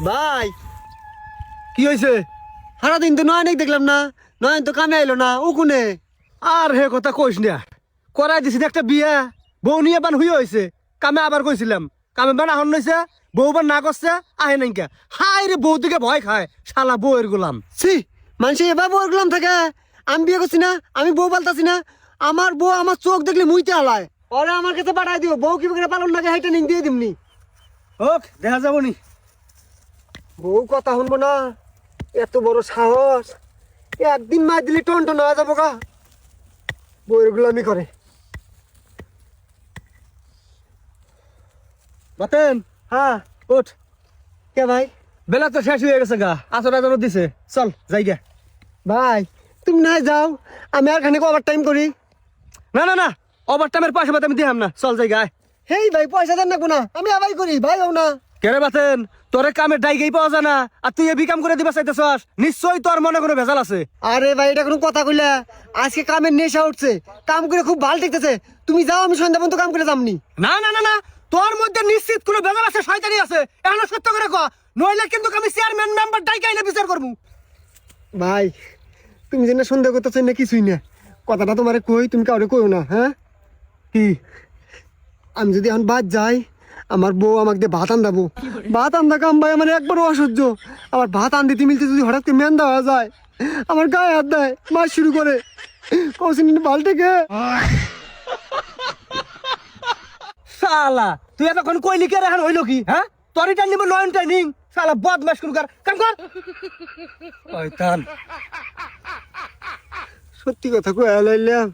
ভাই কি হয়েছে? সারাদিন তো নয়ন দেখলাম না, নয়ন তো কামে আইলো না, ও কোনে? আর হে কথা কইস না, করাই দিছি একটা বিয়া, বউ নিয়ে বান হুই হয়েছে। কামে আবার কইছিলাম, কামে বান আহন নইছে, বউ বান না করছে, আহে নাইকা। হাই রে, বউ দিকে ভয় খায়, শালা বউয়ের গোলাম। ছি, মানুষে এবার বউর গুলাম থাকে। আমি বিয়ে করছি না, আমি বউ পাল্টাছি না। আমার বউ আমার চোখ দেখলে মুইতে হালায়। ওরা আমার কাছে পাঠাই দিও, বউ কি করে পালন লাগে হাইটা নিং দিয়ে দিমনি। হোক, দেখা যাবো নি। বউ কথা শুনবো না, এত বড় সাহস। একদিন মার দিলে টন টন হয়ে যাবো গা। বউয়ের গুলামি করে। বাতেন, হ্যাঁ, ওঠ। কে ভাই? বেলা তো শেষ হয়ে গেছে গা, আসর আজানো দিছে, চল যাই গে। ভাই তুমি না যাও, আমি আর খানিক ওভার টাইম করি। না না না, ওভার টাইমের পয়সা পাতে আমি দিহাম না, চল যাই গায়। হেই ভাই, পয়সা দেন না আমি আবাই করি, ভাই হও না। কেরে বাতেন, তোরে কামের ডাইগেই পাওয়া যায় না, আর তুই এ কাম করে দিবা চাইতেছস, নিশ্চয়ই তোর মনে কোনো ভেজাল আছে। আরে ভাই, এটা কোনো কথা কইলা? আজকে কামের নেশা উঠছে, কাম করে খুব ভালো ঠেকতেছে। তুমি যাও, আমি সন্ধ্যা পর্যন্ত কাম করে যামনি। না না না না, তোর মধ্যে নিশ্চিত কোনো ভেজাল আছে, শয়তানি আছে। এখন সত্য করে কও, নইলে কিন্তু আমি চেয়ারম্যান মেম্বার ডাইকাইলে বিচার করব। ভাই তুমি যেন সন্দেহ করতেছ না, কিছুই না। কথাটা তোমারে কই, তুমি কাউরে কইও না, হ্যাঁ? কি? আমি যদি এখন বাদ যাই, আমার বউ আমাকে দিয়ে ভাত আন্দাবো। ভাত আন্দা কাম ভাই আমার একবারও অসহ্য। আমার ভাত আনদিতে মিলতে যদি হঠাৎ করে মেন্দা হয়ে যায়, আমার গায়ে হাত দেয়, মাছ শুরু করে কৌশিন বালটাকে। শালা তুই এতক্ষণ কইলি কে এখন হইলো কি? হ্যাঁ, তোরই টাইম নিব, নয়ন টাইমিং। শালা বদমাশ করু কর, কাম কর। শয়তান। সত্যি কথা কয়ে লাইলাম।